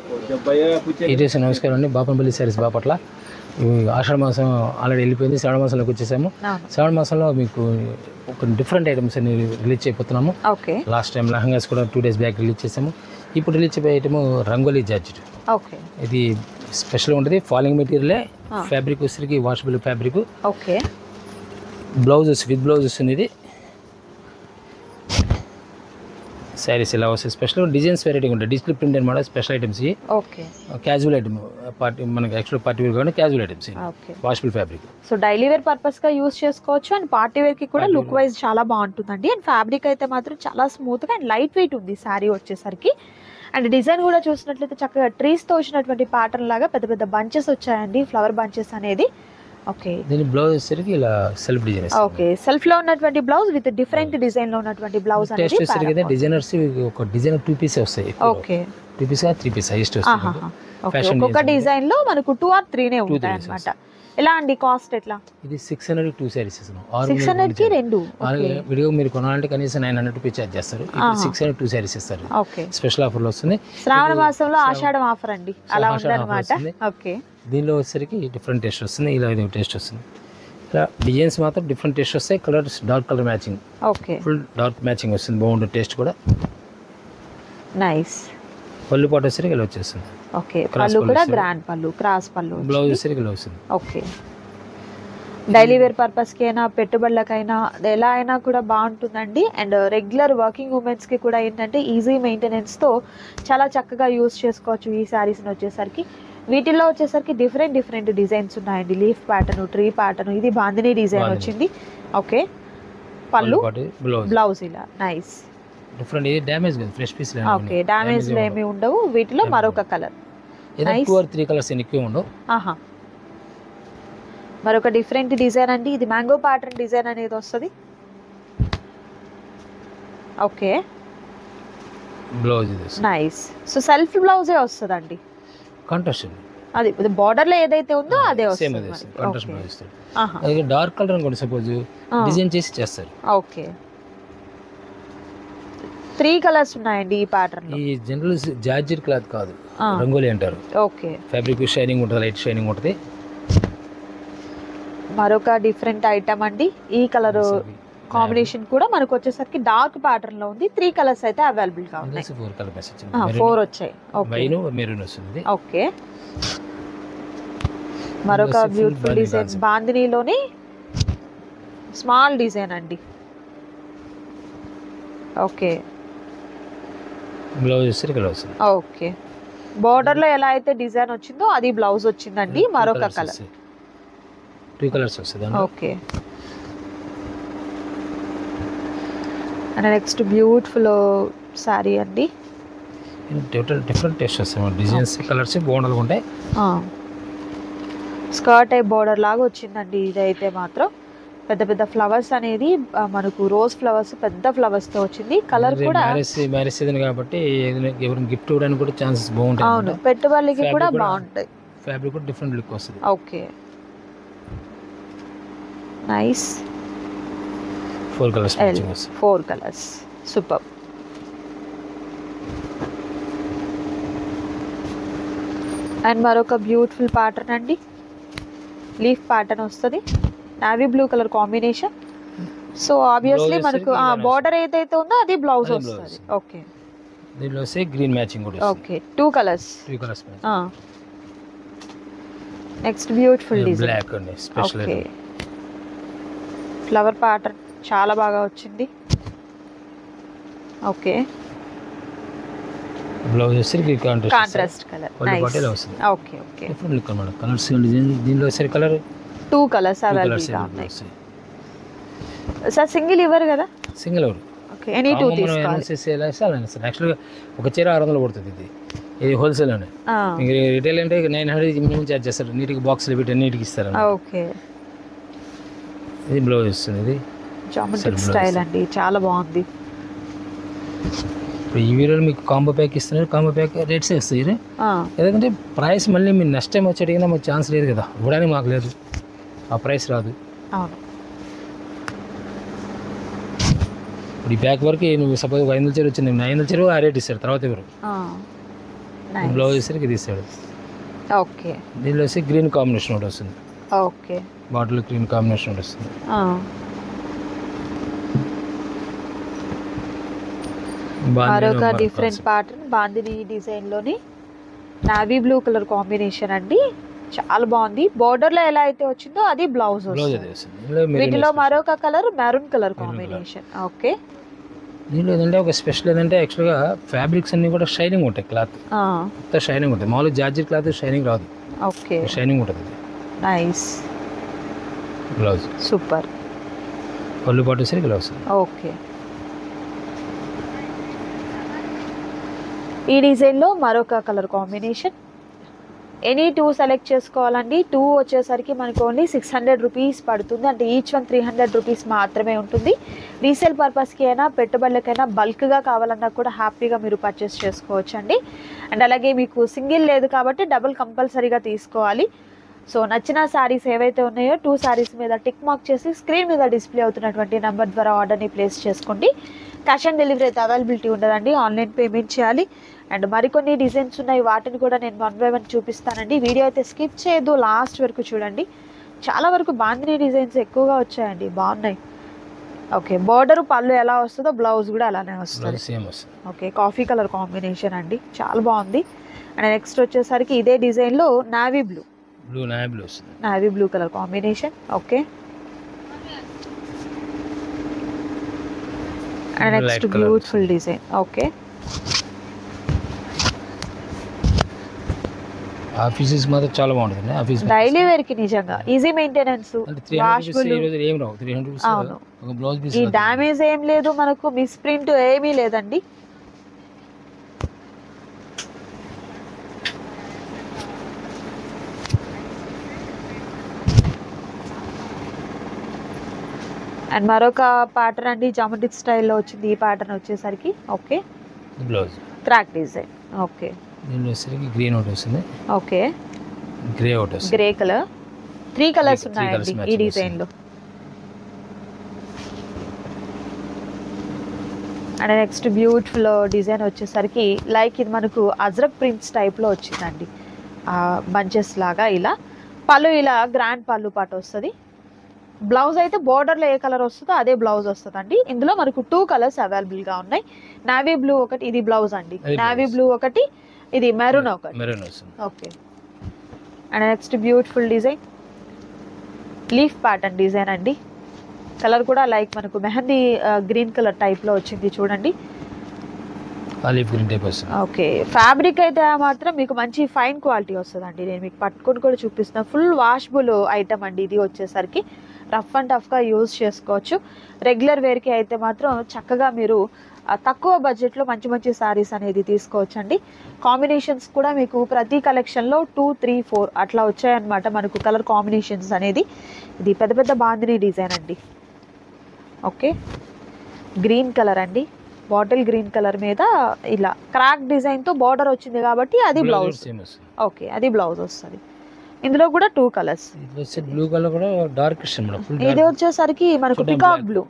ఈరోజు నమస్కారం అండి. బాపనపల్లి శారీస్ బాపట్ల. ఆషాఢ మాసం ఆల్రెడీ వెళ్ళిపోయింది, శ్రావణ మాసంలోకి వచ్చేసాము. శ్రావణ మాసంలో మీకు ఒక డిఫరెంట్ ఐటమ్స్ అన్ని రిలీజ్ చేయబోతున్నాము. లాస్ట్ టైం లెహంగాస్ కూడా 2 days బ్యాక్ రిలీజ్ చేసాము. ఇప్పుడు రిలీజ్ చేయబోయే ఐటమ్ రంగోలీ జార్జెట్. ఇది స్పెషల్ ఉంటుంది. ఫాలింగ్ మెటీరియలే, ఫ్యాబ్రిక్ వచ్చేసరికి washable fabric. Blouse with blouse వస్తుంది. ఇది శారీస్ ఇలా వస్తాయి. స్పెషల్ డిజైన్స్ వెరైటీ ఉంటాయి. డిజిటల్ ప్రింట్ అనమాట. Special items. Casual item party, మనకి యాక్చువల్ పార్టీ వేర్ కానీ casual items. Washable fabric. So daily wear purpose గా యూస్ చేసుకోవచ్చు. అండ్ పార్టీ వేర్ కి కూడా లుక్ వైజ్ చాలా బాగుంటుందండి. అండ్ ఫ్యాబ్రిక్ అయితే మాత్రం చాలా స్మూత్ గా అండ్ లైట్ వెయిట్ ఉంది శారీ వచ్చేసరికి. అండ్ డిజైన్ కూడా చూసినట్లయితే చక్కగా ట్రీస్ తో వచ్చినటువంటి ప్యాటర్న్ లాగా పెద్ద పెద్ద బంచెస్ వచ్చాయండి, ఫ్లవర్ బంచెస్ అనేది. దీని బ్లౌజ్ వచ్చేసరికి ఇలా సెల్ఫ్ డిజైన్. సెల్ఫ్ లో ఉన్నటువంటి బ్లౌజ్ విత్ డిఫరెంట్ డిజైన్ లో ఉన్నటువంటి బ్లౌజ్ అనేది. టెస్ట్ వచ్చేసరికి డిజైనర్స్ ఒక డిజైన్ 2 pieces వస్తాయి. 2 pieces 3 pieces హైయెస్ట్ వస్తుంది. ఫ్యాషన్ ఒక్కొక్క డిజైన్ లో మనకు 2 or 3 నే ఉంటాయి అన్నమాట. ఎలా అండి కాస్ట్ ఎట్లా? ఇది 600 కి 2 sarees ఇస్తున్నాం. 600 కి 2. వీడియో మీరు కొనాలంటే కనీసం 900 రూపీస్ చార్జ్ చేస్తారు. ఇప్పుడు 600 2 sarees ఇస్తారు. స్పెషల్ ఆఫర్ లో వస్తుంది. శ్రావణ మాసంలో ఆషాఢం ఆఫర్ అండి, అలా ఉందన్నమాట. దీనిలో వచ్చేసరికి డిఫరెంట్ టేస్ట్ వస్తుంది. ఇలా ఇది టేస్ట్ వస్తుంది. ఇలా డిజైన్స్ మాత్రం డిఫరెంట్ టేస్ట్ వస్తాయి. Colours dark colour matching, full dark matching వస్తుంది. బాగుంటుంది టేస్ట్ కూడా. నైస్. పళ్ళు పాటు వచ్చేసరికి ఇలా వచ్చేస్తుంది. పళ్ళు కూడా గ్రాండ్ పళ్ళు, క్రాస్ పళ్ళు. బ్లౌజ్ వచ్చేసరికి ఇలా వస్తుంది. డైలీ వేర్ పర్పస్ కి అయినా పెట్టుబడులకైనా ఎలా అయినా కూడా బాగుంటుందండి. అండ్ రెగ్యులర్ వర్కింగ్ ఉమెన్స్ కి కూడా ఏంటంటే ఈజీ మెయింటెనెన్స్ తో చాలా చక్కగా యూస్ చేసుకోవచ్చు ఈ శారీస్ వచ్చేసరికి. వీటిల్లో వచ్చేసరికి డిఫరెంట్ డిఫరెంట్ డిజైన్స్ ఉన్నాయండి. లీఫ్ ప్యాటర్న్, ట్రీ ప్యాటర్న్, ఇది బాందిని డిజైన్ వచ్చింది. పళ్ళు, బ్లౌజ్ ఇలా నైస్. డిఫరెంట్. ఇది డ్యామేజ్ కాదు, ఫ్రెష్ పీస్. డ్యామేజ్ ఏమీ ఉండవు. వీటిలో మరొక కలర్, 2 or 3 కలర్స్ ఎక్కువ ఉండవు. మరొక డిఫరెంట్ డిజైన్ అండి. ఇది మ్యాంగో ప్యాటర్న్ డిజైన్ అనేది వస్తుంది. Blouse nice. సో సెల్ఫ్ బ్లౌజే వస్తుందండి. కాంట్రాస్ట్ అది బార్డర్ లో ఏదైతే ఉందో అదే వస్తుంది. డార్క్ కలర్ అనుకోండి, సపోజ్ డిజైన్ చేసి చేస్తారు. 3 కలర్స్ ఉన్నాయండి ఈ ప్యాటర్న్ లో. ఈ జనరల్ జార్జెట్ క్లాత్ కాదు, రంగోలీ అంటారు. ఫ్యాబ్రిక్ షైనింగ్ ఉంటుంది, లైట్ షైనింగ్ ఉంటుంది. మరొక డిఫరెంట్ ఐటమ్ అండి. ఈ కలర్ కాంబినేషన్ కూడా మనకు వచ్చేసరికి డార్క్ ప్యాటర్న్ లో ఉంది. 3 కలర్స్ అయితే అవైలబుల్ గా ఉన్నాయి. 4 కలర్స్ 4 వచ్చాయి. మెరూన్ వస్తుంది. మరొక బ్యూటిఫుల్ డిజైన్స్ బాందినీలోని స్మాల్ డిజైన్ అండి. బ్లౌజ్ వస్తుంది. బోర్డర్ లో ఎలా అయితే డిజైన్ వచ్చిందో అది బ్లౌజ్ వచ్చిందండి. మరొక కలర్, 2 కలర్స్ వస్తుంది. అండ్ నెక్స్ట్ బ్యూటిఫుల్ సారీ అండి. డిఫరెంట్ టేస్ట్ వస్తాయి. డిజైన్స్ కలర్స్ బాగుండాలి ఉంటాయి. స్కర్ట్ టైప్ బోర్డర్ లాగా వచ్చిందండి. ఇదైతే మాత్రం పెద్ద పెద్ద ఫ్లవర్స్ అనేది మనకు రోజ్ ఫ్లవర్స్, పెద్ద ఫ్లవర్స్ తో వచ్చింది. కలర్ కూడా మ్యారేజ్ సీజన్ కాబట్టి ఎవరైనా గిఫ్ట్ ఇవ్వడానికి కూడా ఛాన్సెస్ బాగుంటాయి. అవును, పెట్టుబడికి కూడా బాగుంటాయి. ఫ్యాబ్రిక్ కూడా డిఫరెంట్ లుక్ వస్తుంది. Nice. 4 colours. 4 colours. Super. And మరొక బ్యూటిఫుల్ ప్యాటర్న్ అండి. లీఫ్ ప్యాటర్న్ వస్తుంది. Navy blue colour combination. So obviously మనకు బార్డర్ ఏదైతే ఉందో అది బ్లౌజ్ వస్తుంది. దీనిలో గ్రీన్ మ్యాచింగ్ కూడా వస్తుంది. 2 colours. Next beautiful design, black అండి. స్పెషల్ ఫ్లవర్ ప్యాటర్న్ చాలా బాగా వచ్చింది. బ్లౌజ్ వచ్చేసరికి కాంట్రాస్ట్ కలర్. డిఫరెంట్ లుక్ అన్నమాట. కలర్స్ డిజైన్ దీనిలో వచ్చేసరికి కలర్ 2 కలర్స్ అవైలబుల్ గా ఉన్నాయి. సార్ సింగిల్ ఇవ్వరు కదా? సింగిల్ ఎవరు? ఎనీ 2 తీసుకోవాలి. యాక్చువల్గా ఒక చీర 600 పడుతుంది. ఇది హోల్సేల్ అని. రిటైల్ అంటే 900 మినిమం చార్జ్ చేస్తారు. నీట్గా బాక్స్లో పెట్టి అన్నిటికి ఇస్తారు. ఇది బ్లౌజ్ వస్తుంది. ఇది జామెట్రిక్ స్టైల్ అండి, చాలా బాగుంది. ఇప్పుడు ఈ వీడియోలో మీకు కాంబో ప్యాక్ ఇస్తున్నారు. కాంబో ప్యాక్ రేట్స్ వస్తాయి. ఎందుకంటే ప్రైస్ మళ్ళీ మీరు నెక్స్ట్ టైం వచ్చి అడిగినా మాకు ఛాన్స్ లేదు కదా, ఇవ్వడానికి మాకు లేదు. ఆ ప్రైస్ రాదు. ఇప్పుడు ఈ ప్యాక్ వరకు నువ్వు సపోజ్ 500 చీర వచ్చింది, 500 చీర ఆ రేట్ ఇస్తారు. తర్వాత ఎవరు బ్లౌజ్ వచ్చేసరికి ఇది ఇస్తాడు. ఓకే, దీనిలో వచ్చి గ్రీన్ కాంబినేషన్ ఒకటి వస్తుంది. ఓకే, బాటిల్ గ్రీన్ కాంబినేషన్ ఒకటి వస్తుంది. మరొక డిఫరెంట్ ప్యాటర్న్ బాందిని డిజైన్లోని నావీ బ్లూ కలర్ కాంబినేషన్ అండి. చాలా బాగుంది. బోర్డర్ లో ఎలా అయితే వచ్చిందో అది బ్లౌజ్ వస్తుంది. వీటిలో మరొక colour maroon colour combination. Okay, దీనిలో ఏంటంటే ఒక స్పెషల్ ఏంటంటే యాక్చువల్గా ఫ్యాబ్రిక్స్ అన్ని కూడా షైనింగ్ ఉంటాయి. క్లాత్ మొత్తం షైనింగ్ ఉంటుంది. మామూలుగా జార్జెట్ క్లాత్ షైనింగ్ రాదు. ఓకే, షైనింగ్ ఉంటుంది. నైస్. Blouse super. పళ్ళు పాటు సరి బ్లౌజ్. ఓకే, ఈ డిజైన్లో మరొక కలర్ కాంబినేషన్. ఎనీ 2 సెలెక్ట్ చేసుకోవాలండి. 2 వచ్చేసరికి మనకు ఓన్లీ 600 రూపీస్ పడుతుంది. అంటే ఈచ్ వన్ 300 రూపీస్ మాత్రమే ఉంటుంది. రీసేల్ పర్పస్కి అయినా పెట్టుబడులకైనా బల్క్గా కావాలన్నా కూడా హ్యాపీగా మీరు పర్చేస్ చేసుకోవచ్చు అండి. అండ్ అలాగే మీకు సింగిల్ లేదు కాబట్టి డబుల్ కంపల్సరీగా తీసుకోవాలి. సో నచ్చిన శారీస్ ఏవైతే ఉన్నాయో 2 శారీస్ మీద టిక్ మార్క్ చేసి స్క్రీన్ మీద డిస్ప్లే అవుతున్నటువంటి నెంబర్ ద్వారా ఆర్డర్ని ప్లేస్ చేసుకోండి. క్యాష్ ఆన్ డెలివరీ అయితే అవైలబిలిటీ ఉండదండి. ఆన్లైన్ పేమెంట్ చేయాలి. అండ్ మరికొన్ని డిజైన్స్ ఉన్నాయి, వాటిని కూడా నేను 1 by 1 చూపిస్తానండి. వీడియో అయితే స్కిప్ చేయొద్దు, లాస్ట్ వరకు చూడండి. చాలా వరకు బాందిని డిజైన్స్ ఎక్కువగా వచ్చాయండి, బాగున్నాయి. ఓకే, బోర్డర్ పళ్ళు ఎలా వస్తుందో బ్లౌజ్ కూడా అలానే వస్తుంది. ఓకే, కాఫీ కలర్ కాంబినేషన్ అండి, చాలా బాగుంది. అండ్ నెక్స్ట్ వచ్చేసరికి ఇదే డిజైన్లో navy blue navy blue colour combination. Okay, and next beautiful design. Okay, offices మాత్రం చాలా బాగుంటుంది. ఆఫీస్ డైలీ వేర్ కి నిజంగా ఈజీ మెయింటెనెన్స్, ఈ డ్యామేజ్ ఏం లేదు, మనకు మిస్ ప్రింట్ ఏమీ లేదండి. అండ్ మరొక ప్యాటర్న్ అండి, జామెట్రిక్ స్టైల్లో వచ్చింది ఈ ప్యాటర్న్ వచ్చేసరికి. Okay, blouse crack design. Okay, green ఒకటి వస్తుంది. ఓకే, గ్రే ఒకటి వస్తుంది. Grey colour. 3 కలర్స్ ఉన్నాయండి ఈ డిజైన్ లో. అండ్ నెక్స్ట్ బ్యూటిఫుల్ డిజైన్ వచ్చేసరికి లైక్ ఇది మనకు అజ్రక్ ప్రింట్స్ టైప్ లో వచ్చిందండి, బంచెస్ లాగా. ఇలా పళ్ళు ఇలా గ్రాండ్ పళ్ళు పాటు వస్తుంది. బ్లౌజ్ అయితే బోర్డర్లో ఏ కలర్ వస్తుందో అదే బ్లౌజ్ వస్తుందండి. ఇందులో మనకు 2 కలర్స్ అవైలబుల్గా ఉన్నాయి. నావీ బ్లూ ఒకటి, ఇది బ్లౌజ్ అండి. నావీ బ్లూ ఒకటి, ఇది మెరూన్ ఒకటి. Okay, and next beautiful design leaf pattern design అండి. కలర్ కూడా లైక్ మనకు మెహందీ గ్రీన్ కలర్ టైప్లో వచ్చింది చూడండి. ఓకే, ఫ్యాబ్రిక్ అయితే మాత్రం మీకు మంచి ఫైన్ క్వాలిటీ వస్తుందండి. నేను మీకు పట్టుకొని కూడా చూపిస్తాను. ఫుల్ వాషబుల్ ఐటమ్ అండి ఇది వచ్చేసరికి. రఫ్ అండ్ టఫ్గా యూజ్ చేసుకోవచ్చు. రెగ్యులర్ వేర్కి అయితే మాత్రం చక్కగా మీరు తక్కువ బడ్జెట్లో మంచి మంచి శారీస్ అనేది తీసుకోవచ్చండి. కాంబినేషన్స్ కూడా మీకు ప్రతి కలెక్షన్లో 2, 3, 4 అట్లా వచ్చాయన్నమాట మనకు కలర్ కాంబినేషన్స్ అనేది. ఇది పెద్ద పెద్ద బాందిని డిజైన్ అండి. ఓకే, గ్రీన్ కలర్ అండి, బాటిల్ గ్రీన్ కలర్ మీద ఇలా క్రాక్ డిజైన్తో బార్డర్ వచ్చింది కాబట్టి అది బ్లౌజ్. ఓకే, అది బ్లౌజ్ వస్తుంది. ఇందులో కూడా 2 కలర్స్. బ్లూ కలర్ కూడా డార్క్. ఇది వచ్చేసరికి మనకు పికాక్ బ్లూ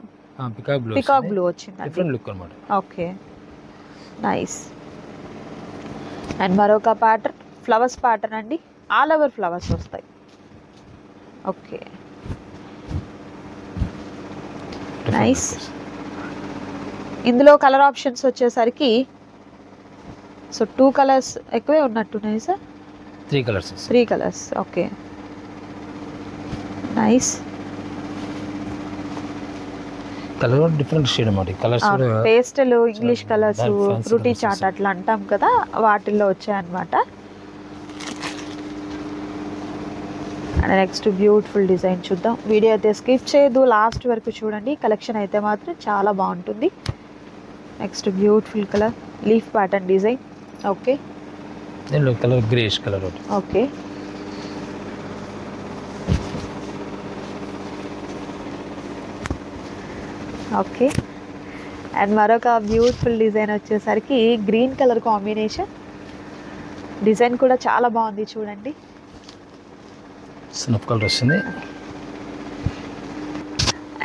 వచ్చింది. Okay, nice. అండ్ మరొక ప్యాటర్న్ ఫ్లవర్స్ ప్యాటర్న్ అండి, ఆల్ ఓవర్ ఫ్లవర్స్ వస్తాయి. Okay, nice. ఇందులో కలర్ ఆప్షన్స్ వచ్చేసరికి సో 2 కలర్స్ ఎక్కువే ఉన్నట్టున్నాయి sir. 3 colours. Okay, nice. Colour different shade అన్నమాట. Colours pastel, English colours, fruity చాట్ అట్లా అంటాం కదా, వాటిల్లో వచ్చాయన్నమాట. అండ్ నెక్స్ట్ బ్యూటిఫుల్ డిజైన్ చూద్దాం. వీడియో అయితే స్కిప్ చేయదు, లాస్ట్ వరకు చూడండి. కలెక్షన్ అయితే మాత్రం చాలా బాగుంటుంది. Next beautiful colour leaf pattern design. Okay, దీనిలో colour greyish colour. Okay, okay. And మరొక బ్యూటిఫుల్ డిజైన్ వచ్చేసరికి గ్రీన్ కలర్ కాంబినేషన్. డిజైన్ కూడా చాలా బాగుంది చూడండి. స్నఫ్ కలర్ వస్తుంది.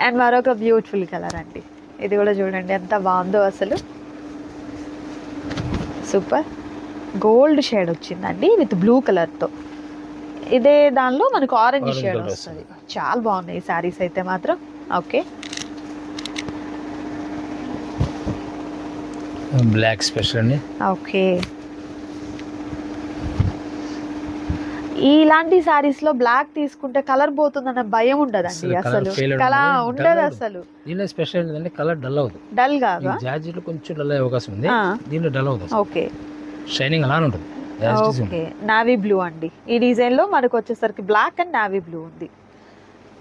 అండ్ మరొక బ్యూటిఫుల్ కలర్ అండి, ఇది కూడా చూడండి ఎంత బాగుందో అసలు. సూపర్. గోల్డ్ షేడ్ వచ్చిందండి విత్ బ్లూ కలర్తో. ఇదే దానిలో మనకు ఆరెంజ్ షేడ్ వస్తుంది. చాలా బాగున్నాయి ఈ శారీస్ అయితే మాత్రం. ఓకే, బ్లాక్ స్పెషల్ అండి. ఓకే, ఇలాంటి సారీస్ లో బ్లాక్ తీసుకుంటే కలర్ పోతుందన్న భయం ఉండదండి. అసలు కలర్ ఉండదు అసలు. దీనిలో స్పెషల్ ఏంటంటే కలర్ డల్ అవుతుంది. డల్ కాదు, జార్జెట్ లో కొంచెం డల్ అయ్యే అవకాశం ఉంది, దీనిలో డల్ అవుతుంది. ఓకే, షైనింగ్ అలానే ఉంటుంది. ఓకే, నావీ బ్లూ అండి. ఈ డిజైన్ లో మనకు వచ్చేసరికి బ్లాక్ అండ్ నావీ బ్లూ ఉంది.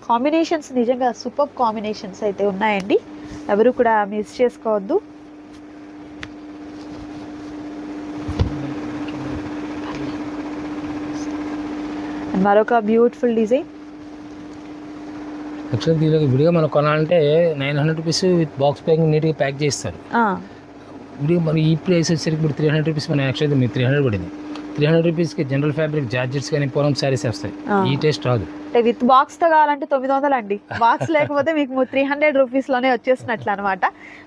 కాంబినేషన్స్ నిజంగా సూపర్ కాంబినేషన్స్ అయితే ఉన్నాయండి, ఎవరు కూడా మిస్ చేసుకోవద్దు. మరొక బ్యూటిఫుల్ డిజైన్. యాక్చువల్లీ దీనిలో విడిగా మనం కొనాలంటే 900 రూపీస్ విత్ బాక్స్ ప్యాకింగ్ నీట్గా ప్యాక్ చేస్తారు. విడిగా మనం ఈ ప్రైస్ వచ్చేసరికి ఇప్పుడు 300 రూపీస్ మన యాక్చువల్లీ మీరు 300 పడింది. 300 రూపీస్కి జనరల్ ఫ్యాబ్రిక్ జార్జెట్స్ కానీ పూనం శారీస్ వస్తాయి. ఈ టేస్ట్ రాదు. విత్ బాక్స్ తో కావాలంటే 900 అండి. బాక్స్ లేకపోతే మీకు 300 రూపీస్ లోనే వచ్చేసినట్లు అనమాట.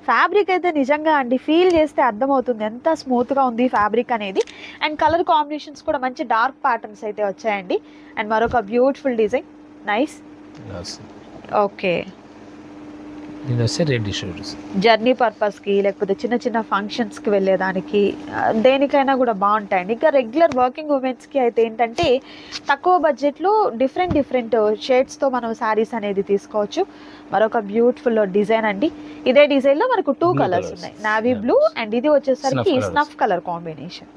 ఫ్యాబ్రిక్ అయితే నిజంగా అండి ఫీల్ చేస్తే అర్థమవుతుంది ఎంత స్మూత్ గా ఉంది ఫ్యాబ్రిక్ అనేది. అండ్ కలర్ కాంబినేషన్స్ కూడా మంచి డార్క్ ప్యాటర్న్స్ అయితే వచ్చాయండి. అండ్ మరొక బ్యూటిఫుల్ డిజైన్, నైస్. ఓకే, ఇది వస్తే రెడ్ షూస్ జర్నీ పర్పస్కి లేకపోతే చిన్న చిన్న ఫంక్షన్స్కి వెళ్ళేదానికి దేనికైనా కూడా బాగుంటాయండి. ఇంకా రెగ్యులర్ వర్కింగ్ ఉమెన్స్కి అయితే ఏంటంటే తక్కువ బడ్జెట్లో డిఫరెంట్ షేడ్స్తో మనం శారీస్ అనేది తీసుకోవచ్చు. మరొక బ్యూటిఫుల్ డిజైన్ అండి. ఇదే డిజైన్లో మనకు 2 కలర్స్ ఉన్నాయి, నావీ బ్లూ అండ్ ఇది వచ్చేసరికి snuff colour combination.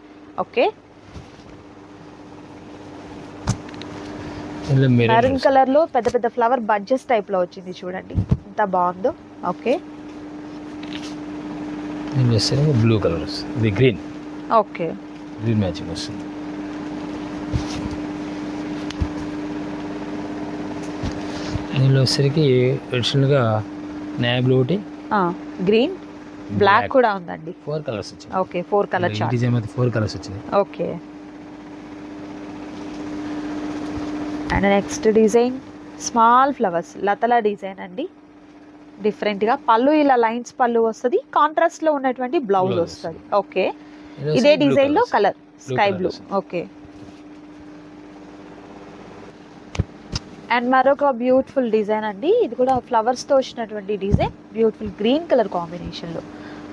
Okay, maroon కలర్లో పెద్ద పెద్ద ఫ్లవర్ బంచెస్ టైప్లో వచ్చింది చూడండి ఎంత బాగుందో. ఓకే, బ్లూ కలర్ వస్తుంది, గ్రీన్. ఓకే, గ్రీన్ మ్యాచింగ్ వస్తుంది. దీనిలో వచ్చేసరికి అడిషనల్గా నేవీ బ్లూ ఒకటి, గ్రీన్, బ్లాక్ కూడా ఉందండి. 4 కలర్స్ వచ్చింది. Okay, 4 colour chart. డిజైన్ అయితే 4 కలర్స్ వచ్చింది. Okay, and next design small flowers లతల డిజైన్ అండి. డిఫరెంట్గా పళ్ళు ఇలా లైన్స్ పళ్ళు వస్తుంది, కాంట్రాస్ట్లో ఉన్నటువంటి బ్లౌజ్ వస్తుంది. ఓకే, ఇదే డిజైన్లో colour sky blue. Okay, and మరొక బ్యూటిఫుల్ డిజైన్ అండి. ఇది కూడా ఫ్లవర్స్తో వచ్చినటువంటి డిజైన్, బ్యూటిఫుల్ గ్రీన్ కలర్ కాంబినేషన్లో.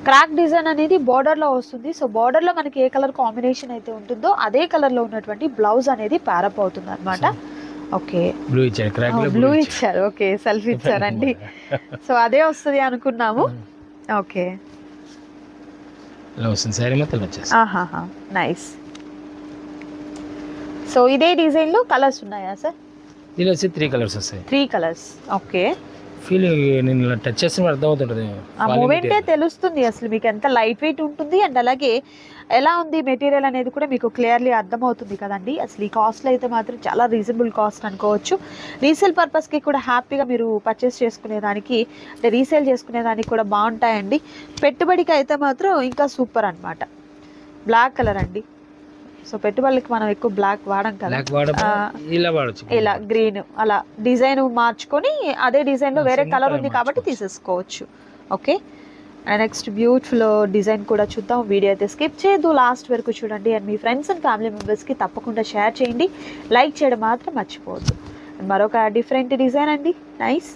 క్రాక్ డిజైన్ అనేది బార్డర్లో వస్తుంది. సో బార్డర్లో మనకి ఏ కలర్ కాంబినేషన్ అయితే ఉంటుందో అదే కలర్లో ఉన్నటువంటి బ్లౌజ్ అనేది ప్యారప్ అవుతుంది అనమాట. ఓకే, బ్లూ ఇచ్చారు, క్రాక్ లో బ్లూ ఇచ్చారు. ఓకే, సెల్ఫ్ ఇచ్చారండి. సో అదే వస్తుంది అనుకున్నాము. ఓకే, ఇలా వస్తుంది సారీ మొత్తం వచ్చేసి. నైస్. సో ఇదే డిజైన్లో కలర్స్ ఉన్నాయా సార్? దీనిలో వచ్చి 3 కలర్స్ వస్తాయి. 3 కలర్స్. ఓకే, ఫీల్ నేను ఇలా టచ్ చేస్తే అర్థమవుతుంటుంది, ఆ మూమెంటే తెలుస్తుంది అసలు మీకు ఎంత లైట్ వెయిట్ ఉంటుంది. అండ్ అలాగే ఎలా ఉంది మెటీరియల్ అనేది కూడా మీకు క్లియర్లీ అర్థమవుతుంది కదండి. అసలు ఈ కాస్ట్లో అయితే మాత్రం చాలా రీజనబుల్ కాస్ట్ అనుకోవచ్చు. రీసేల్ పర్పస్కి కూడా హ్యాపీగా మీరు పర్చేస్ చేసుకునేదానికి అంటే రీసేల్ చేసుకునేదానికి కూడా బాగుంటాయండి. పెట్టుబడికి అయితే మాత్రం ఇంకా సూపర్ అనమాట. బ్లాక్ కలర్ అండి. సో పెట్టుబడులకి మనం ఎక్కువ బ్లాక్ వాడం కదా, ఇలా గ్రీన్ అలా డిజైన్ మార్చుకొని అదే డిజైన్లో వేరే కలర్ ఉంది కాబట్టి తీసేసుకోవచ్చు. Okay, and next beautiful design కూడా చూద్దాం. వీడియో అయితే స్కిప్ చేయొద్దు, లాస్ట్ వరకు చూడండి. And me friends and family మెంబర్స్కి తప్పకుండా షేర్ చేయండి, లైక్ చేయడం మాత్రం మర్చిపోవద్దు. మరొక డిఫరెంట్ డిజైన్ అండి, నైస్.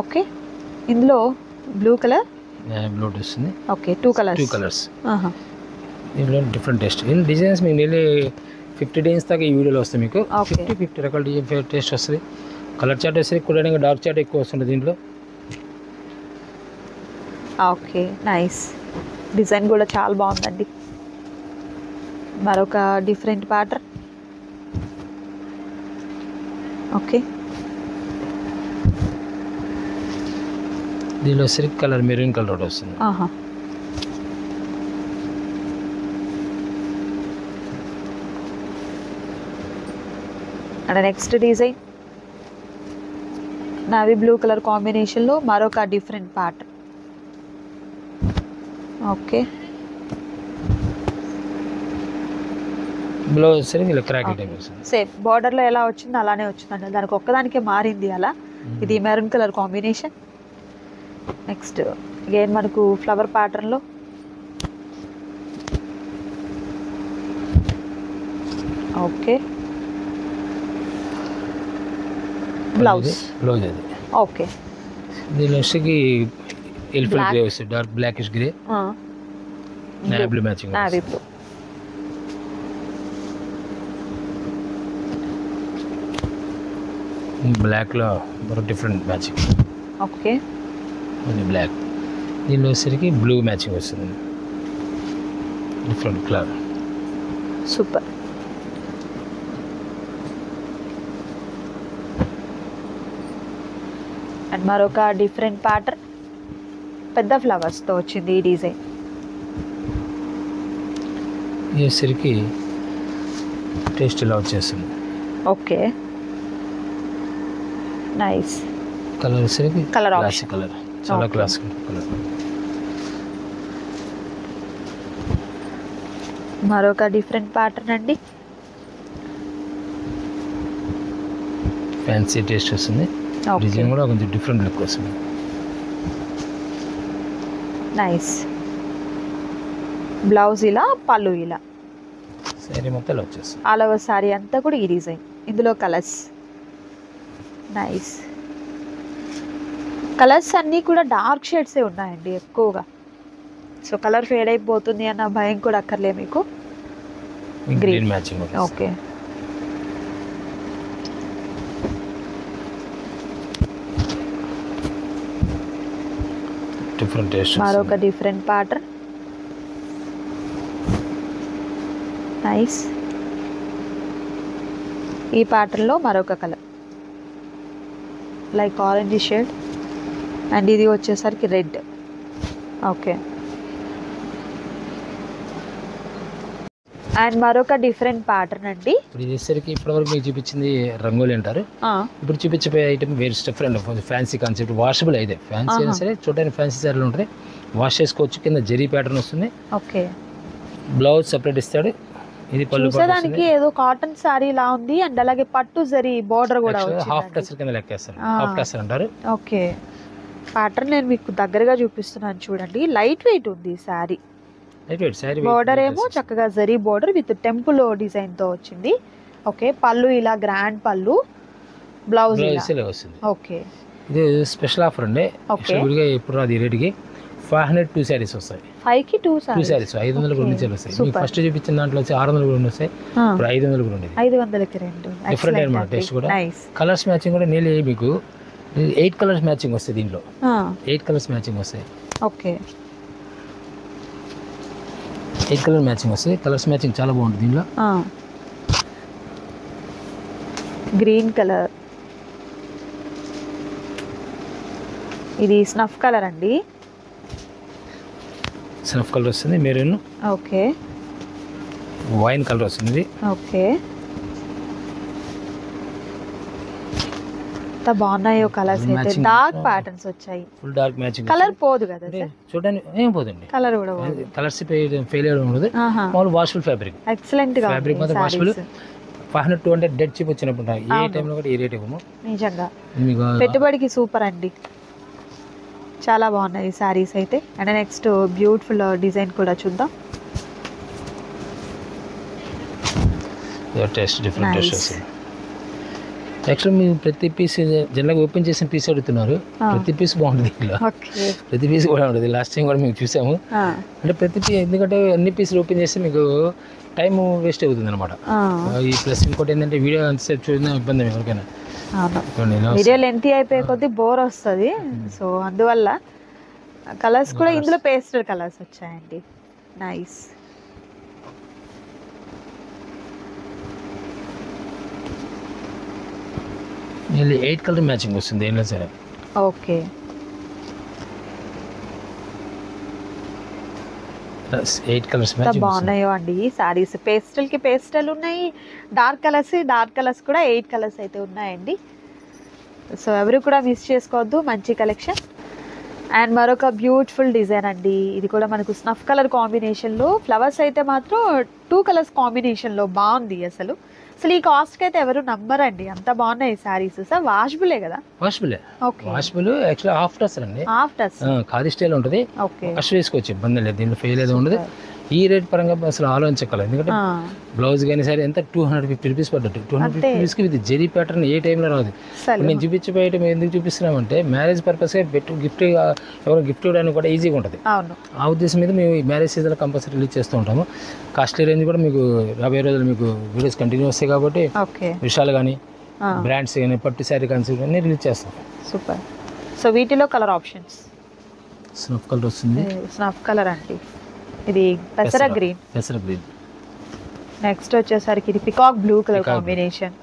ఓకే, ఇందులో బ్లూ కలర్, బ్లూ వస్తుంది. Okay, 2 colours. దీంట్లో డిఫరెంట్ టేస్ట్ డిజైన్స్ మీకు నెలీ 50 డేస్ దాకా ఈ వీడియోలో వస్తాయి. మీకు 50 రకాల డిజైన్ టేస్ట్ వస్తుంది. కలర్ చార్ట్ వస్తే కూడా డార్క్ చార్ట్ ఎక్కువ వస్తుంది దీంట్లో. Okay, nice. డిజైన్ కూడా చాలా బాగుందండి. మరొక డిఫరెంట్ ప్యాటర్న్. ఓకే, దీనిలో వచ్చేసరికి కలర్ మెరూన్ కలర్ వస్తుంది. And next design navy blue colour కాంబినేషన్లో మరొక డిఫరెంట్ ప్యాటర్న్. ఓకే, బ్లౌజ్ ఇలా క్రాక్ టైప్ వస్తుంది. సేమ్ బార్డర్లో ఎలా వచ్చిందో అలానే వచ్చిందండి, దానికి ఒక్కదానికే మారింది అలా. ఇది maroon colour combination. Next again మనకు ఫ్లవర్ ప్యాటర్న్లో ఓకే. బ్లౌజ్ అది ఓకే. దీని వచ్చి ఎలిఫెంట్ గ్రే వస్తుంది, dark blackish grey, navy blue matching. Navy blue. Black లో మరో డిఫరెంట్ మ్యాచింగ్. ఓకే. బ్లాక్ దీనిలో వచ్చేసరికి బ్లూ మ్యాచింగ్ వస్తుంది, డిఫరెంట్ కలర్. సూపర్. అండ్ మరొక డిఫరెంట్ ప్యాటర్న్, పెద్ద ఫ్లవర్స్తో వచ్చింది ఈ డిజైన్. ఇది వచ్చేసరికి టేస్ట్ ఇలా వచ్చేస్తుంది. Okay, nice. కలర్ వచ్చేసరికి కలర్ క్లాసిక్ కలర్, చాలా క్లాసిక్ కలర్. మరొక డిఫరెంట్ ప్యాటర్న్ అండి, ఫ్యాన్సీ టేస్ట్ వస్తుంది. డిజైన్ కూడా కొంచెం డిఫరెంట్ లుక్ వస్తుంది. నైస్. బ్లౌజ్ ఇలా, పళ్ళు ఇలా, శారీ మొత్తం వచ్చేస్తుంది. ఆల్ ఓవర్ శారీ అంతా కూడా ఈ డిజైన్. ఇందులో కలర్స్ నైస్. కలర్స్ అన్నీ కూడా డార్క్ షేడ్సే ఉన్నాయండి ఎక్కువగా. సో కలర్ ఫేడ్ అయిపోతుంది అన్న భయం కూడా అక్కర్లే మీకు. Green matching. Okay. Different taste. మరొక డిఫరెంట్ ప్యాటర్న్, నైస్. ఈ ప్యాటర్న్లో మరొక colour like orange shade, and ఇది వచ్చేసరికి రెడ్. ఓకే. అండ్ మరొక డిఫరెంట్ ప్యాటర్న్ అండి. ఇప్పుడు ఇది వచ్చేసరికి ఇప్పటివరకు మీకు చూపించింది రంగోలి అంటారు. ఇప్పుడు చూపించే ఐటమ్ వేరే డిఫరెంట్ ఫ్యాన్సీ కాన్సెప్ట్. వాషబుల్ అయితే ఫ్యాన్సీ అయినా సరే చూడడానికి ఫ్యాన్సీ సారీలు ఉంటాయి, వాష్ చేసుకోవచ్చు. కింద జరీ ప్యాటర్న్ వస్తుంది. ఓకే. బ్లౌజ్ సెపరేట్ ఇస్తాడు. ఇది పళ్ళు చూసేదానికి ఏదో కాటన్ సారీ లా ఉంది, అండ్ అలాగే పట్టు జరీ బోర్డర్ కూడా హాఫ్ టసర్ కింద లెక్కేస్తారు, హాఫ్ టసర్ అంటారు. ఓకే. ప్యాటర్న్ నేను మీకు దగ్గరగా చూపిస్తున్నాను చూడండి. లైట్ వెయిట్ ఉంది సారీ. బోర్డర్ ఏమో చక్కగా zari border with temple design తో వచ్చింది. ఓకే. పళ్ళు ఇలా గ్రాండ్ పళ్ళు, బ్లౌజ్ వస్తుంది. ఓకే. ఇది స్పెషల్ ఆఫర్ అండి. ఇప్పుడు అది రేటుకి 500 2 శారీస్ వస్తాయి. 5కి 2 శారీస్ 500 కూడా నుంచి వస్తాయి. మీకు ఫస్ట్ చూపించిన దాంట్లో వచ్చి 600 కూడా వస్తాయి, ఇప్పుడు 500 కూడా ఉండేది. 500కి 2 డిఫరెంట్ అనమాట టేస్ట్ కూడా. కలర్స్ మ్యాచింగ్ కూడా నీళ్ళు మీకు 8 కలర్స్ మ్యాచింగ్ వస్తాయి దీంట్లో. 8 కలర్స్ మ్యాచింగ్ వస్తాయి. ఓకే. 8 కలర్ మ్యాచింగ్ వస్తాయి. కలర్స్ మ్యాచింగ్ చాలా బాగుంటుంది దీంట్లో. గ్రీన్ కలర్, ఇది స్నఫ్ కలర్ అండి. స్నఫ్ కలర్ వస్తుంది. మెరూన్. ఓకే. వైన్ కలర్ వస్తుంది. ఓకే. ఎంత బాగున్నాయో కలర్స్ అయితే. డార్క్ ప్యాటర్న్స్ వచ్చాయి. Full dark matching. కలర్ పోదు కదా చూడండి, ఏం పోదండి. కలర్ కూడా పోదు. కలర్స్ ఫెయిల్ అవ్వడం ఉండదు. మామూలు వాషబుల్ ఫ్యాబ్రిక్. ఎక్సలెంట్ గా ఫ్యాబ్రిక్ మాత్రం వాషబుల్. 500 200 డెడ్ చిప్ వచ్చినప్పుడు ఏ టైంలో కూడా ఈ రేట్ ఇవ్వము. నిజంగా పెట్టుబడికి సూపర్ అండి. చాలా బాగున్నాయి సారీస్ అయితే. అండ్ నెక్స్ట్ బ్యూటిఫుల్ డిజైన్ కూడా చూద్దాం. టేస్ట్ డిఫరెంట్ టేస్ట్ వస్తుంది. యాక్చువల్లీ మీరు ప్రతి పీస్ జనరల్గా ఓపెన్ చేసిన పీస్ అడుగుతున్నారు. ప్రతి పీస్ బాగుంటుంది ఇలా, ప్రతి పీస్ కూడా ఉంటుంది. లాస్ట్ టైం కూడా మేము చూసాము. అంటే ప్రతి పీస్, ఎందుకంటే అన్ని పీసులు ఓపెన్ చేస్తే మీకు టైం వేస్ట్ అవుతుంది అనమాట. ఈ ప్లస్ ఇంకోటి ఏంటంటే వీడియో అంతసేపు చూసిన ఇబ్బంది ఎవరికైనా. వీడియో లెంతీ అయిపోయే కొద్దీ బోర్ వస్తుంది. సో అందువల్ల కలర్స్ కూడా ఇందులో పేస్టల్ కలర్స్ వచ్చాయండి. నైస్. మళ్ళీ 8 కలర్ మ్యాచింగ్ వస్తుంది ఏం లేదు సరే. ఓకే. 8 కలర్స్ మ్యాచింగ్ బాగున్నాయో అండి ఈ సారీస్. పేస్టల్ కి పేస్టల్ ఉన్నాయి, డార్క్ కలర్స్ కూడా 8 కలర్స్ అయితే ఉన్నాయండి. సో ఎవరు కూడా మిస్ చేసుకోవద్దు, మంచి కలెక్షన్. అండ్ మరొక బ్యూటిఫుల్ డిజైన్ అండి. ఇది కూడా మనకు స్నఫ్ కలర్ కాంబినేషన్లో, ఫ్లవర్స్ అయితే మాత్రం 2 కలర్స్ కాంబినేషన్లో బాగుంది. అసలు ఈ కాస్ట్కి అయితే ఎవరు నమ్మరండి, అంత బాగున్నాయి సారీస్. సార్ వాషబులే కదా? వాషబులే. ఓకే. వాషబుల్ యాక్చువల్లీ హాఫ్ టస్ అండి. హాఫ్ టస్ ఖాదీ స్టైల్ ఉంటుంది. ఓకే. వాష్ వేసుకోవచ్చు, ఇబ్బంది లేదు. దీంట్లో ఫెయిల్ ఏదో ఉండదు. ఈ రేట్ పరంగా అసలు ఆలోచించగలం, ఎందుకంటే బ్లౌజ్ కానీ సరే ఎంత 250 రూపీస్ పడ్డట్టు. 250 రూపీస్కి ఇది జరీ ప్యాటర్న్ ఏ టైంలో రాదు. నేను చూపించే ఐటమ్ ఎందుకు చూపిస్తున్నామంటే మ్యారేజ్ పర్పస్గా గిఫ్ట్ ఎవరు గిఫ్ట్ ఇవ్వడానికి కూడా ఈజీగా ఉంటుంది. ఆ ఉద్దేశం మీద మేము ఈ మ్యారేజ్ సీజన్లో కంపల్సరీ రిలీజ్ చేస్తూ ఉంటాము. కాస్ట్లీ రేంజ్ కూడా మీకు రాబోయే రోజులు మీకు వీడియోస్ కంటిన్యూ వస్తాయి కాబట్టి విషయాలు కానీ బ్రాండ్స్ కానీ పట్టు శారీ కాన్సెప్ట్ అన్నీ రిలీజ్ చేస్తాం. సూపర్. సో వీటిలో కలర్ ఆప్షన్స్ స్నఫ్ కలర్ వస్తుంది. స్నఫ్ కలర్ అండి, ఇది పెసర గ్రీన్. నెక్స్ట్ వచ్చేసరికి ఇది పికాక్ బ్లూ కలర్ కాంబినేషన్,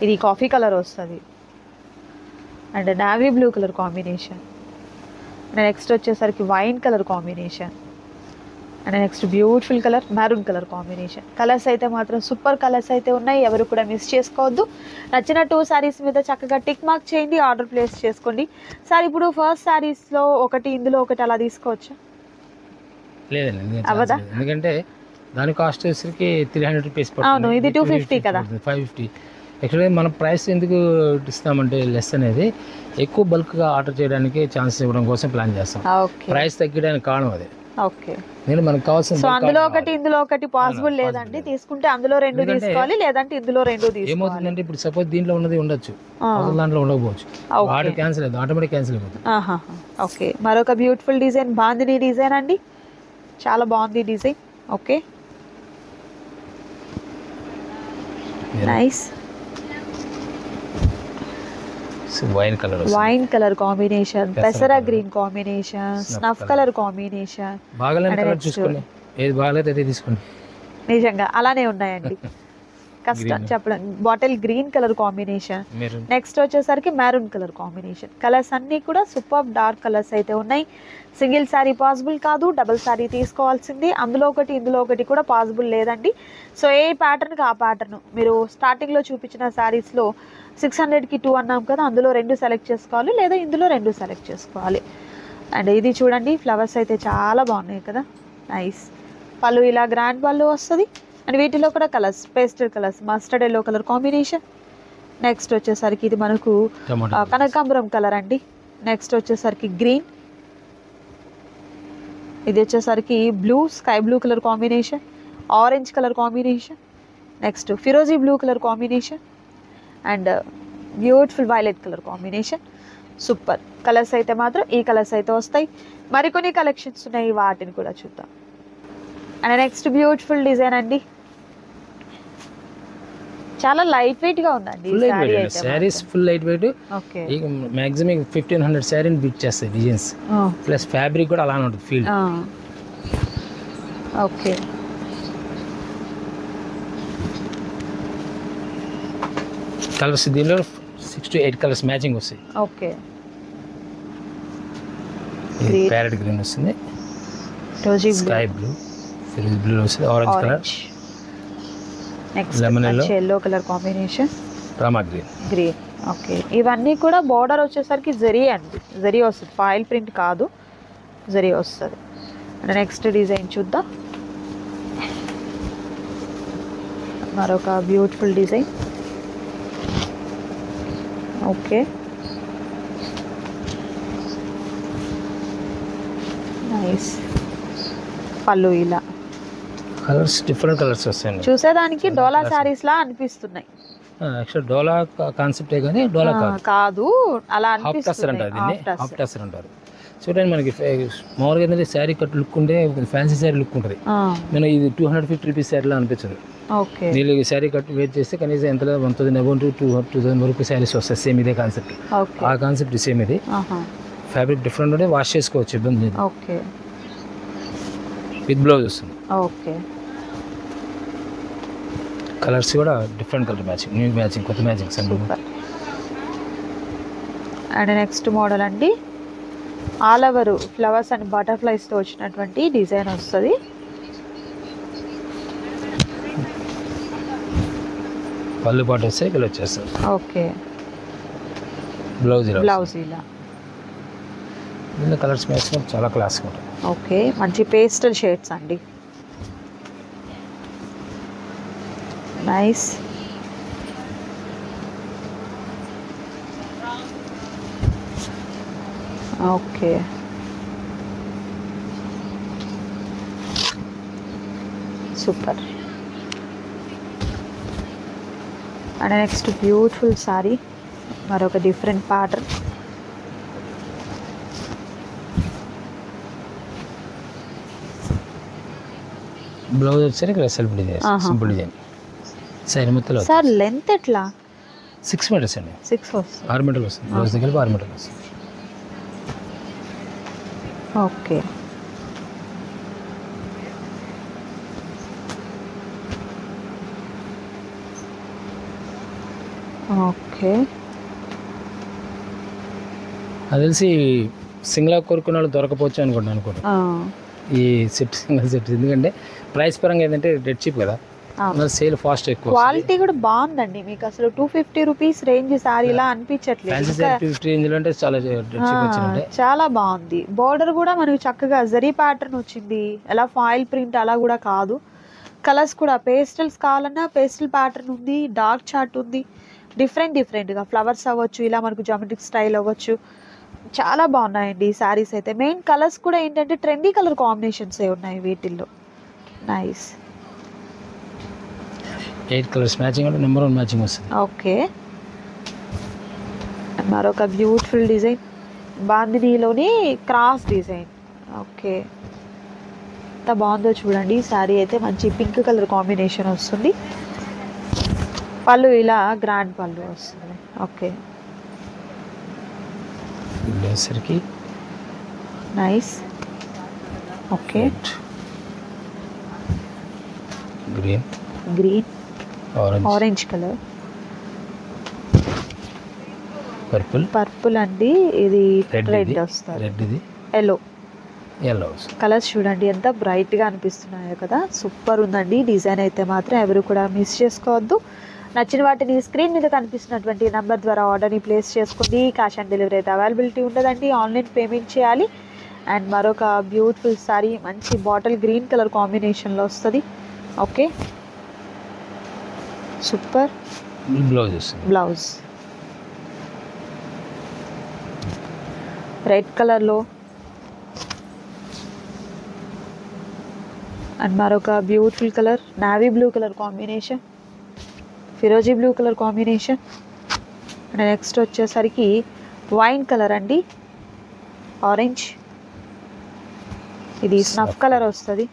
ఇది కాఫీ కలర్ వస్తుంది and navy blue colour combination. And next వచ్చేసరికి wine colour combination and next beautiful colour maroon colour combination. Colours అయితే మాత్రం సూపర్ కలర్స్ అయితే ఉన్నాయి, ఎవరు కూడా మిస్ చేసుకోవద్దు. నచ్చిన 2 శారీస్ మీద చక్కగా టిక్ మార్క్ చేయండి, ఆర్డర్ ప్లేస్ చేసుకోండి. సార్ ఇప్పుడు ఫస్ట్ శారీస్లో ఒకటి ఇందులో ఒకటి అలా తీసుకోవచ్చా? లేదండి, ఎందుకంటే దాని కాస్ట్ వచ్చేసరికి 300 రూపీస్. అవును, ఇది 250 కదా, 550. యాక్చువల్గా మన ప్రైస్ ఎందుకు ఇస్తామంటే లెస్ అనేది ఎక్కువ బల్క్గా ఆర్డర్ చేయడానికి ఛాన్స్ ఇవ్వడం కోసం ప్లాన్ చేస్తాం. ప్రైస్ తగ్గడానికి కారణం అదే. ఓకే, నేను మనకు కావాల్సిన సో అందులో ఒకటి ఇందులో ఒకటి పాసిబుల్ లేదండి, తీసుకుంటే అందులో 2 తీసుకోవాలి, లేదంటే ఇందులో 2 తీసుకోవాలి. ఏమవుతుందంటే ఇప్పుడు సపోజ్ దీంట్లో ఉన్నది ఉండొచ్చు, దాంట్లో ఉండకపోవచ్చు, ఆర్డర్ క్యాన్సిల్ అవుతుంది, ఆటోమేటిక్ క్యాన్సిల్ అయిపోతుంది. ఓకే, మరొక బ్యూటిఫుల్ డిజైన్ బాందిని డిజైన్ అండి, చాలా బాగుంది design. Okay, nice. Wine colour combination, పెసర green combination, snuff colour combination. నిజంగా అలానే ఉన్నాయండి, కష్టం చెప్పడం. Bottle green colour combination. Next వచ్చేసరికి మెరూన్ కలర్ కాంబినేషన్. కలర్స్ అన్నీ కూడా సూపర్ డార్క్ కలర్స్ అయితే ఉన్నాయి. సింగిల్ శారీ పాసిబుల్ కాదు, డబుల్ శారీ తీసుకోవాల్సింది. అందులో ఒకటి ఇందులో ఒకటి కూడా పాసిబుల్ లేదండి. సో ఏ ప్యాటర్న్కి ఆ ప్యాటర్న్. మీరు స్టార్టింగ్లో చూపించిన శారీస్లో 600కి 2 అన్నాం కదా, అందులో 2 సెలెక్ట్ చేసుకోవాలి, లేదా ఇందులో 2 సెలెక్ట్ చేసుకోవాలి. అండ్ ఇది చూడండి, ఫ్లవర్స్ అయితే చాలా బాగున్నాయి కదా, నైస్. పళ్ళు ఇలా గ్రాండ్ పళ్ళు వస్తుంది. అండ్ వీటిలో కూడా colours pastel colours, mustard yellow colour combination. Next వచ్చేసరికి ఇది మనకు కనకాంబరం కలర్ అండి. నెక్స్ట్ వచ్చేసరికి గ్రీన్, ఇది వచ్చేసరికి blue, sky blue colour combination, orange colour combination. Next ఫిరోజీ blue colour combination and beautiful violet colour combination. Super colours అయితే మాత్రం ఈ కలర్స్ అయితే వస్తాయి. మరికొన్ని కలెక్షన్స్ ఉన్నాయి, వాటిని కూడా చూద్దాం. అండ్ నెక్స్ట్ బ్యూటిఫుల్ డిజైన్ అండి, చాలా లైట్ వెయిట్ గా ఉందండి sarees, full light weight. Okay, maximum 1500 సారీని బీట్ చేస్తాయి డిజైన్స్, ప్లస్ ఫ్యాబ్రిక్ కూడా అలానే ఉంటుంది ఫీల్. ఓకే, కలర్స్ దీనిలో 6 to 8 కలర్స్ మ్యాచింగ్ వస్తాయి. ఓకే, ప్యారెట్ గ్రీన్ వస్తుంది, స్కై బ్లూ, ఫిరోజీ బ్లూ వస్తుంది, orange colour, next lemon yellow colour combination, Rama green. Okay, ఇవన్నీ కూడా బార్డర్ వచ్చేసరికి జరీ అండి, జరీ వస్తుంది, ఫాయిల్ ప్రింట్ కాదు, జరీ వస్తుంది. అండ్ నెక్స్ట్ డిజైన్ చూద్దాం, మరొక బ్యూటిఫుల్ డిజైన్. Okay, nice. పళ్ళు ఇలా కలర్స్ డిఫరెంట్ కలర్స్ వస్తాయి, చూసేదానికి డోలా సారీస్ లా అనిపిస్తున్నాయి. యాక్చువల్ డోలా కాన్సెప్టే కానీ డోలా కాదు, అలా హాఫ్ టస్సర్ అంటారు. చూడండి, మనకి మామూలుగా ఏంటంటే శారీ కట్ లుక్ ఉంటే ఫ్యాన్సీ శారీ లుక్ ఉంటుంది. నేను ఇది 250 రూపీస్ శారీలో అనిపించదు. నేను శారీ కట్ వెయిట్ చేస్తే కనీసం ఎంత 1000 అబౌట్ 2000 వరకు శారీస్ వస్తాయి. సేమ్ ఇదే కాన్సెప్ట్, ఆ కాన్సెప్ట్ సేమ్ ఇది. ఫ్యాబ్రిక్ డిఫరెంట్ ఉంటే వాష్ చేసుకోవచ్చు, ఇబ్బంది లేదు. ఓకే, విత్ బ్లౌజ్ వస్తుంది. ఓకే, కలర్స్ కూడా different colour matching, new matching, కొత్త మ్యాచింగ్స్ అండి. అండ్ నెక్స్ట్ మోడల్ అండి, ఆల్ ఓవర్ ఫ్లవర్స్ అండ్ బటర్ఫ్లైస్తో వచ్చినటువంటి డిజైన్ వస్తుంది. పళ్ళు పాటు వస్తే ఇలా వచ్చేస్తారు. ఓకే, బ్లౌజ్ ఇలా దీనిలో కలర్స్ మ్యాచింగ్ చాలా క్లాస్గా ఉంటుంది. ఓకే, మంచి పేస్టల్ షేడ్స్ అండి, nice. Okay, super. And next beautiful sorry, మరొక డిఫరెంట్ ప్యాటర్న్. బ్లౌజ్ వచ్చేసరికి self design, simple design. Side మొత్తం సార్ లెంత్ ఎట్లా? 6 మీటర్స్ అండి. 6 వస్తుంది. 6 మీటర్లు వస్తుంది. బ్లౌజ్ దగ్గర 6 మీటర్లు వస్తుంది. ఓకే. ఓకే, అది తెలిసి సింగిల్ కోరుకున్న వాళ్ళు దొరకపోవచ్చు అనుకుంటాను ఈ సెట్, సింగిల్ సెట్. ఎందుకంటే ప్రైస్ పరంగా ఏంటంటే రెడ్ చీప్ కదా, సేల్ ఫాస్ట్ ఎక్కువ. క్వాలిటీ కూడా బాగుందండి. మీకు అసలు 250 రూపీస్ రేంజ్ సారీ ఇలా అనిపించట్లేదు. 250 రేంజ్ అంటే చాలా బాగుంది. బోర్డర్ కూడా మనకి చక్కగా జరీ ప్యాటర్న్ వచ్చింది, ఎలా ఫాయిల్ ప్రింట్ అలా కూడా కాదు. కలర్స్ కూడా పేస్టల్స్ కావాలన్నా పేస్టల్ ప్యాటర్న్ ఉంది, డార్క్ చార్ట్ ఉంది, డిఫరెంట్గా ఫ్లవర్స్ అవ్వచ్చు, ఇలా మనకు జామెట్రిక్ స్టైల్ అవ్వచ్చు. చాలా బాగున్నాయండి ఈ శారీస్ అయితే. మెయిన్ కలర్స్ కూడా ఏంటంటే ట్రెండీ కలర్ కాంబినేషన్స్ ఉన్నాయి వీటిల్లో. నైస్. 8 కలర్స్ మ్యాచింగ్ అంటే నెంబర్ 1 మ్యాచింగ్ వస్తుంది. ఓకే. మరొక బ్యూటిఫుల్ డిజైన్, బాందినీలోని క్రాస్ డిజైన్. ఓకే, ఎంత బాగుందో చూడండి. శారీ అయితే మంచి పింక్ కలర్ కాంబినేషన్ వస్తుంది. పళ్ళు ఇలా గ్రాండ్ పళ్ళు వస్తుంది. ఓకే, సరికి nice. Okay, green orange colour, purple అండి, ఇది రెడ్ వస్తుంది, రెడ్ ఇది ఎల్లో వస్తుంది. కలర్స్ చూడండి ఎంత బ్రైట్గా అనిపిస్తున్నాయో కదా. సూపర్ ఉందండి. డిజైన్ అయితే మాత్రం ఎవరు కూడా మిస్ చేసుకోవద్దు. నచ్చిన వాటిని స్క్రీన్ మీద కనిపిస్తున్నటువంటి నెంబర్ ద్వారా ఆర్డర్ని ప్లేస్ చేసుకోండి. క్యాష్ ఆన్ డెలివరీ అయితే అవైలబిలిటీ ఉండదండి, ఆన్లైన్ పేమెంట్ చేయాలి. అండ్ మరొక బ్యూటిఫుల్ సారీ, మంచి బాటిల్ గ్రీన్ కలర్ కాంబినేషన్లో వస్తుంది. Okay, super. బ్లౌజ్ రెడ్ కలర్లో, అండ్ మరొక beautiful colour navy blue colour combination, ఫిరోజీ blue colour combination. And next వచ్చేసరికి వైన్ కలర్ అండి, ఆరెంజ్, ఇది స్నఫ్ కలర్ వస్తుంది,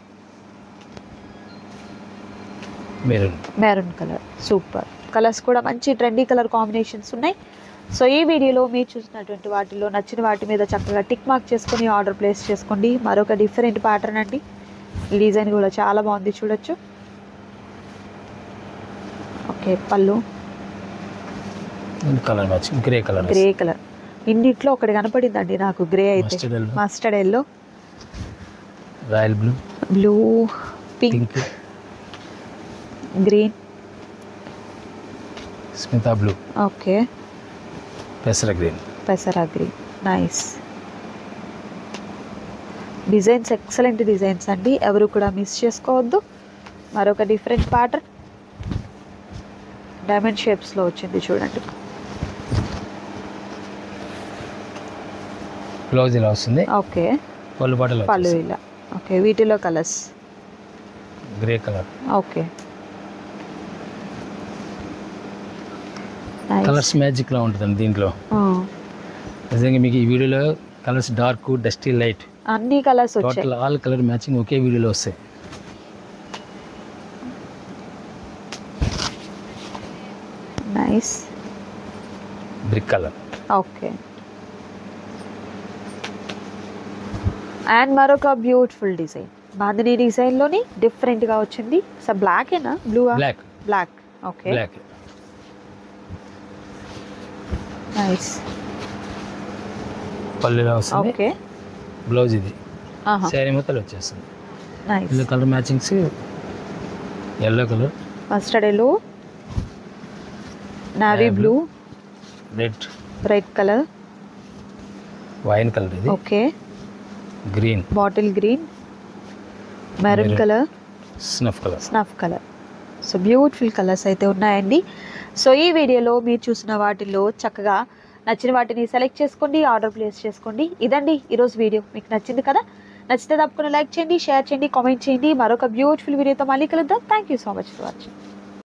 మెరూన్ కలర్. సూపర్. కలర్స్ కూడా మంచి ట్రెండీ కలర్ కాంబినేషన్స్ ఉన్నాయి. సో ఈ వీడియోలో మీరు చూసినటువంటి వాటిలో నచ్చిన వాటి మీద చక్కగా టిక్ మార్క్ చేసుకొని ఆర్డర్ ప్లేస్ చేసుకోండి. మరొక డిఫరెంట్ ప్యాటర్న్ అండి, డిజైన్ కూడా చాలా బాగుంది, చూడొచ్చు. ఓకే, పళ్ళు కలర్ మ్యాచింగ్ గ్రే కలర్. ఇండిట్లో ఒకటి కనపడిందండి నాకు, గ్రే అయితే mustard yellow, royal blue, pink, green, స్మితా బ్లూ. ఓకే, పెసరా green. Nice. Designs excellent designs అండి, ఎవరు కూడా మిస్ చేసుకోవద్దు. మరొక డిఫరెంట్ ప్యాటర్న్ డైమండ్ షేప్స్లో వచ్చింది, చూడండి. బ్లౌజ్ ఇలా వస్తుంది. ఓకే, పళ్ళు ఇలా. ఓకే, వీటిలో colours grey colour. Okay, colours magic లా ఉంటుందండి దీంట్లో. నిజంగా మీకు ఈ వీడియోలో కలర్స్ డార్క్, డస్టీ, లైట్ అన్ని కలర్స్ వచ్చాయి. టోటల్ ఆల్ కలర్ మ్యాచింగ్ ఒకే వీడియోలో వస్తాయి. Nice. Brick colour. Okay, and మరొక బ్యూటిఫుల్ డిజైన్, బాందిని డిజైన్లోని డిఫరెంట్గా వచ్చింది. సో బ్లాకేనా, blue? Black. Okay, black. Nice. పళ్ళులా వస్తుంది. ఓకే, బ్లౌజ్ ఇది. శారీ మొత్తం వచ్చేస్తుంది. నైస్. ఇలా colour matchings, yellow colour, mustard yellow, navy blue, red colour, wine colour ఇది. Okay, green, bottle green, maroon colour, snuff colour. So beautiful colours అయితే ఉన్నాయండి. So ఈ వీడియోలో మీరు చూసిన వాటిల్లో చక్కగా నచ్చిన వాటిని సెలెక్ట్ చేసుకోండి, ఆర్డర్ ప్లేస్ చేసుకోండి. ఇదండి ఈరోజు వీడియో. మీకు నచ్చింది కదా? నచ్చితే తప్పకుండా లైక్ చేయండి, షేర్ చేయండి, కామెంట్ చేయండి. మరొక బ్యూటిఫుల్ వీడియోతో మళ్ళీ కలుద్దాం. Thank you so much for watching.